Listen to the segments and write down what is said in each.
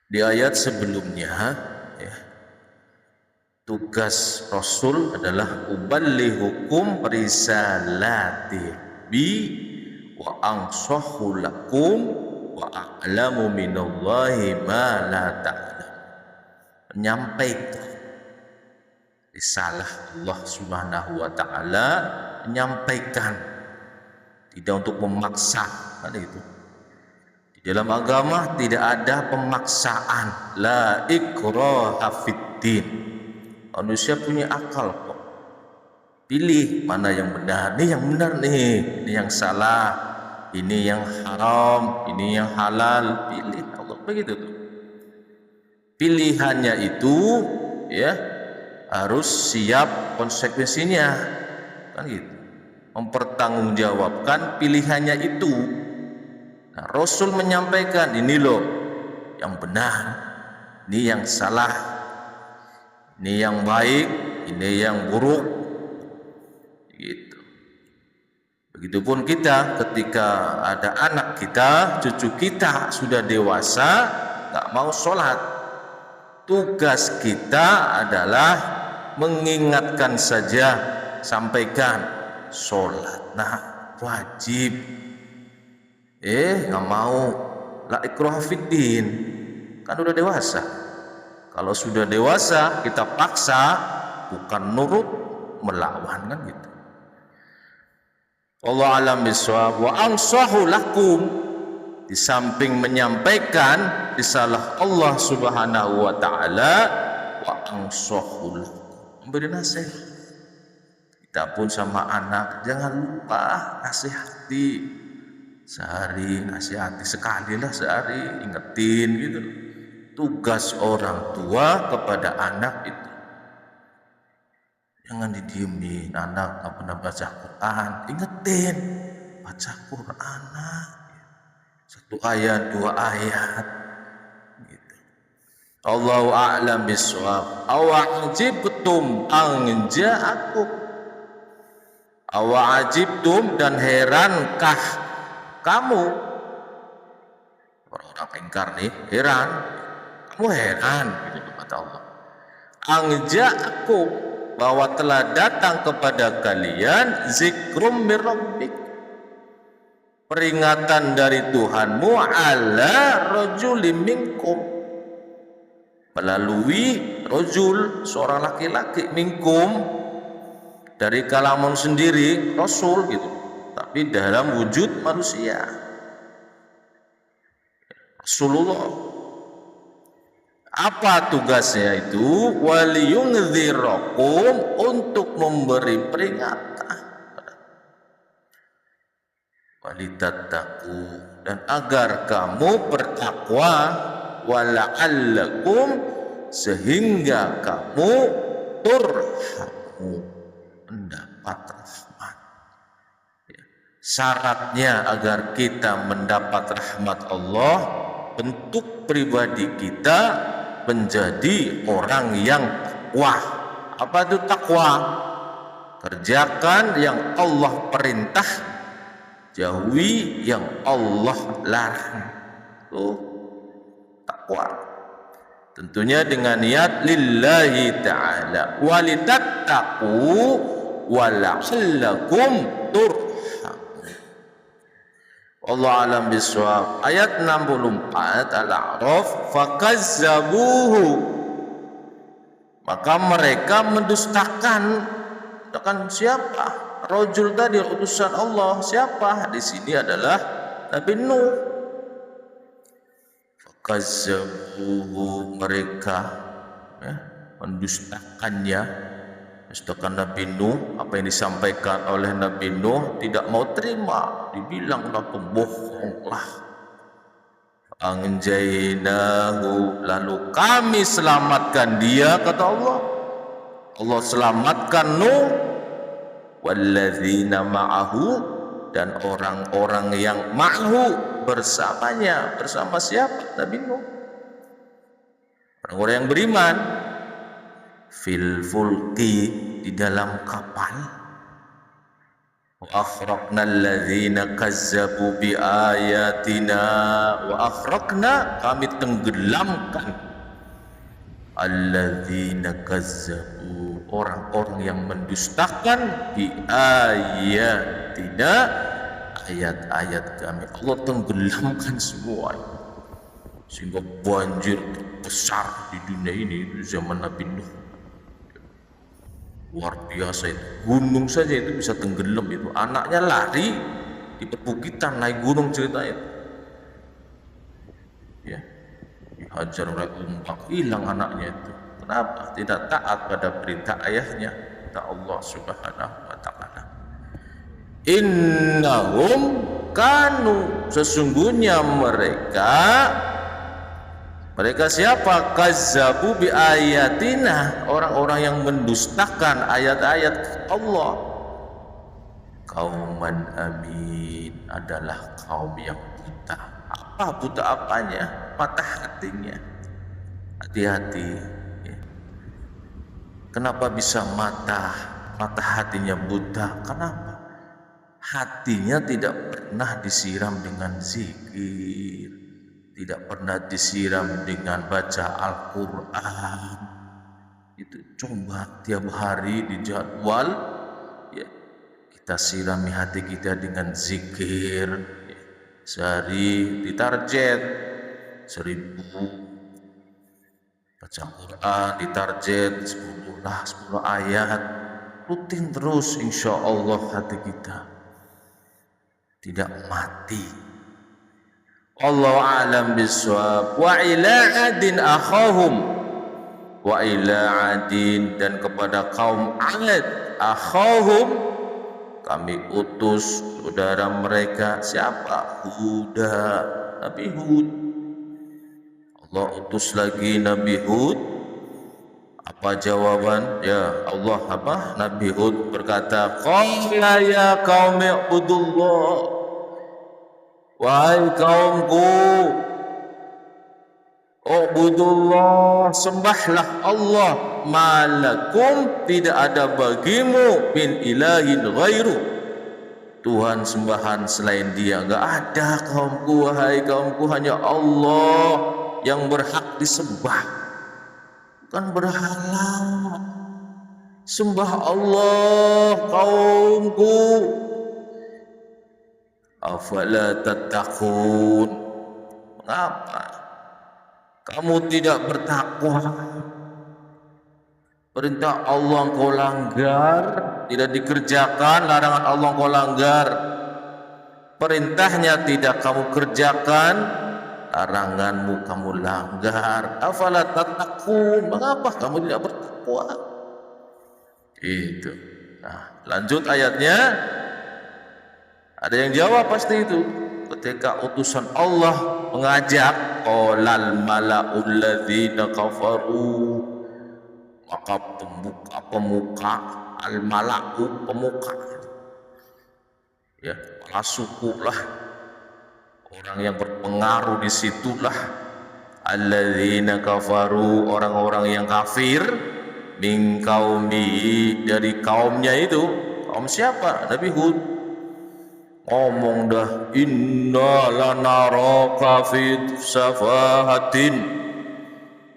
Di ayat sebelumnya, ya, tugas Rasul adalah uballighukum risalati bi wa anshahu lakum wa a'lamu minallahi ma la ta'lam. Menyampaikan risalah Allah Subhanahu wa taala, menyampaikan, tidak untuk memaksa. Ada itu. Di dalam agama tidak ada pemaksaan. La ikraha fiddin. Manusia punya akal kok. Pilih mana yang benar. Ini yang benar nih, ini yang salah, ini yang haram, ini yang halal. Pilih. Allah begitu tuh. Pilihannya itu, ya, harus siap konsekuensinya, kan gitu. Mempertanggungjawabkan pilihannya itu. Nah, Rasul menyampaikan, ini loh yang benar, ini yang salah, ini yang baik, ini yang buruk, gitu. Begitupun kita, ketika ada anak kita, cucu kita sudah dewasa, gak mau sholat, tugas kita adalah mengingatkan saja, sampaikan sholat. Nah, wajib. Nggak mau, la ikraha fiddin, kan udah dewasa. Kalau sudah dewasa kita paksa, bukan nurut, melawan, kan gitu. Allah alam bisawab. Wa ansahu lakum, di samping menyampaikan risalah Allah Subhanahu wa taala, wa ansahu lakum, memberi nasihat. Kita pun sama anak jangan lupa nasihati. Sehari nasihati, sekali lah sehari, ingetin gitu. Tugas orang tua kepada anak itu, jangan didiemin. Anak nggak pernah baca Quran, ingetin, baca Quran, satu ayat, dua ayat, gitu. Allahu a'lam bishawab. Awa'ajibtum an ja'akum, awa'ajibtum, dan herankah kamu, orang-orang ingkar nih, heran, kamu heran, gitu kata Allah. Anja'akum, bahwa telah datang kepada kalian zikrum mir rabbik, peringatan dari Tuhanmu, ala rajulim minkum, melalui rajul, seorang laki-laki, minkum, dari kalangan sendiri, Rasul gitu, tapi dalam wujud manusia, Rasulullah. Apa tugasnya itu? Waliyungdzirakum, untuk memberi peringatan, walitattaqu, dan agar kamu bertakwa, wala'allakum, sehingga kamu turhamu, mendapat rahmat. Syaratnya agar kita mendapat rahmat Allah, bentuk pribadi kita menjadi orang yang takwa. Apa itu takwa? Kerjakan yang Allah perintah, jauhi yang Allah larang. Itu takwa. Tentunya dengan niat lillahi ta'ala, walitattaqu wala'allakum turhamun. Allah alam bisawab. Ayat 64 Al-A'raf, fakazzabuhu, maka mereka mendustakan. Dustakan siapa? Rajul tadi, utusan Allah. Siapa? Di sini adalah Nabi Nuh. Fakazzabuhu, mereka, ya, mendustakannya. Sedangkan Nabi Nuh, apa yang disampaikan oleh Nabi Nuh tidak mau terima, dibilanglah pembohonglah. Anjainahu, lalu kami selamatkan dia, kata Allah. Allah selamatkan Nuh, walladzina ma'ahu, dan orang-orang yang ma'ahu, bersamanya. Bersama siapa? Nabi Nuh. Orang-orang yang beriman. Fil fulki, di dalam kapal. wa akhraqna alladzina kazzabu bi ayatina, wa akhraqna, kami tenggelamkan, alladzina kazzabu, orang-orang yang mendustakan, bi ayatina, ayat-ayat kami. Allah tenggelamkan semua sehingga banjir terbesar di dunia ini itu zaman Nabi Nuh. Luar biasa itu, gunung saja itu bisa tenggelam itu. Anaknya lari di perbukitan naik gunung ceritanya, ya, dihajar oleh ombak, hilang anaknya itu. Kenapa? Tidak taat pada perintah ayahnya, kata Allah Subhanahu wa taala. Innahum kanu, sesungguhnya mereka siapa? Kazzabu bi ayatina, orang-orang yang mendustakan ayat-ayat Allah. Kauman amin, adalah kaum yang buta. Apa buta apanya? Mata hatinya. Hati-hati. Kenapa bisa mata hatinya buta? Kenapa? Hatinya tidak pernah disiram dengan zikir, tidak pernah disiram dengan baca Al-Quran. Itu coba tiap hari di jadwal, ya, kita sirami hati kita dengan zikir, ya. Sehari ditarget 1000, baca Quran ditarget 10 ayat, rutin terus, insya Allah hati kita tidak mati. Allahu a'lam bishawab. Wa ila adin akhahum, wa ila adin, dan kepada kaum Ad akhahum, kami utus saudara mereka. Siapa? Huda, Nabi Hud. Allah utus lagi Nabi Hud. Apa jawaban? Ya Allah, apa? Nabi Hud berkata, qala ya qaumi ibudullah, wahai kaumku, ubudullah, sembahlah Allah, malakum, tidak ada bagimu, min ilahin ghairu, Tuhan sembahan selain Dia. Enggak ada kaumku, wahai kaumku, hanya Allah yang berhak disembah, bukan berhala. Sembah Allah kaumku. Afala tattaqun, mengapa kamu tidak bertakwa? Perintah Allah kau langgar, tidak dikerjakan. Larangan Allah kau langgar, perintahnya tidak kamu kerjakan, laranganmu kamu langgar. Afala tattaqun, mengapa kamu tidak bertakwa? Itu. Nah, lanjut ayatnya. Ada yang jawab pasti itu. Ketika utusan Allah mengajak, qolal mala'ul ladzina kafaru, maka pemuka al-mala'u, pemuka, ya, kepala suku lah, orang yang berpengaruh di situlah, alladzina kafaru, orang-orang yang kafir, min qaumi, dari kaumnya itu. Kaum siapa? Nabi Hud. Ngomong dah, inna lanaraka fi safahatin,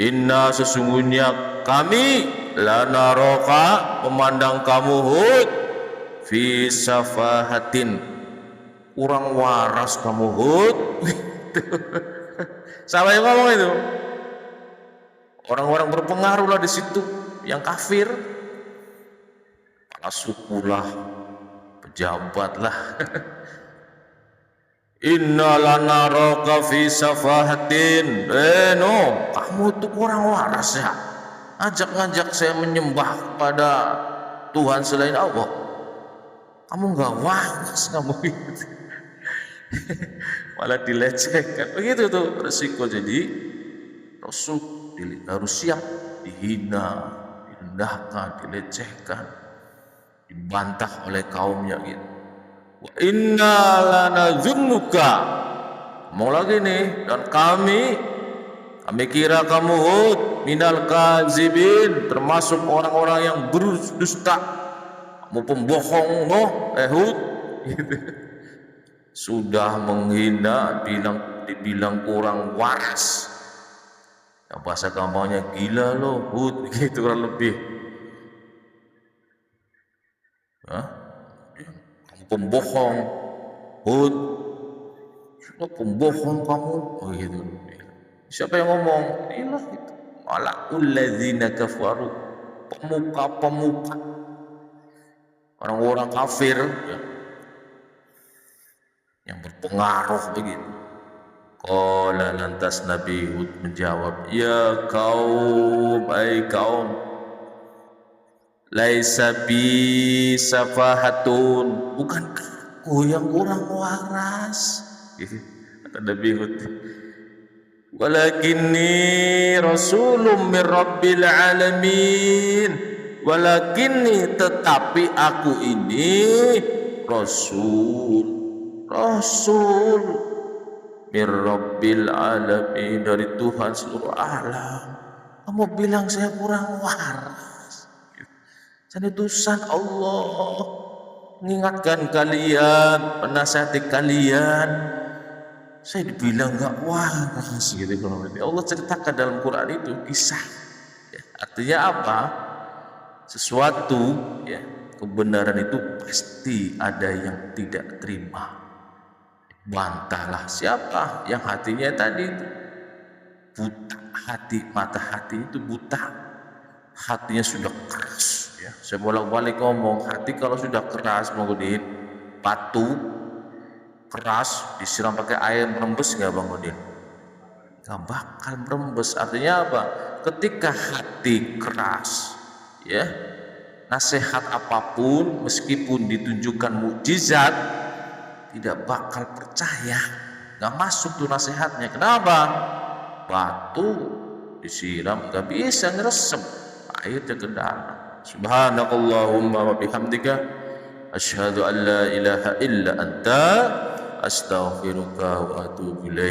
inna, sesungguhnya kami, lanaraka, memandang kamu Hud, fi safahatin, kurang waras kamu Hud. Siapa yang ngomong itu? Orang-orang berpengaruh lah di situ, yang kafir, kepala suku lah, pejabat lah. Inna lanaraka fi safahatin, no, kamu tuh kurang waras ya, ngajak saya menyembah pada Tuhan selain Allah. Kamu nggak waras kamu. Malah dilecehkan. Begitu tuh resiko. Jadi Rasul harus siap dihina, direndahkan, dilecehkan, dibantah oleh kaumnya gitu. Wa inna lanazunnuka, mau lagi nih, dan kami kira kamu Hud minal kazibin, termasuk orang-orang yang berdusta. Kamu kamu pembohong noh, Hud. Gitu. Sudah menghina, dibilang kurang waras. Yang bahasa gampangnya gila lo, Hud, gitu kurang lebih. Hah? Kamu pembohong, Hud. Sudah pembohong kamu, oh gitu. Siapa yang ngomong? Inilah itu. Malakul ladzina kafaru, pemuka-pemuka, orang-orang kafir ya, yang berpengaruh begitu. Qala lantas Nabi Hud menjawab, ya kaum, ai kaum, laisa bi safahatun, bukan aku yang kurang waras. Gitu. Kata Nabi Hud, walakinni rasulun min rabbil alamin, walakinni, tetapi aku ini rasul min rabbil alamin, dari Tuhan seluruh alam. Kamu bilang saya kurang waras? Saya utusan Allah mengingatkan kalian, menasihati kalian. Saya dibilang gak waras gitu. Allah ceritakan dalam Quran itu kisah ya, artinya apa? Sesuatu ya, kebenaran itu pasti ada yang tidak terima, bantahlah. Siapa? Yang hatinya tadi itu buta hati, mata hati itu buta, hatinya sudah keras ya. Saya bolak-balik ngomong, hati kalau sudah keras, menggunakan batu keras disiram pakai air, merembes nggak Bang Udin? Nggak bakal merembes. Artinya apa? Ketika hati keras ya, nasihat apapun meskipun ditunjukkan mukjizat tidak bakal percaya, nggak masuk tuh nasihatnya. Kenapa? Batu disiram nggak bisa ngeresep, airnya ke dalam. Subhanakallahumma wa bihamdika asyhadu an la ilaha illa anta astaghfiruka wa atubu ilaik.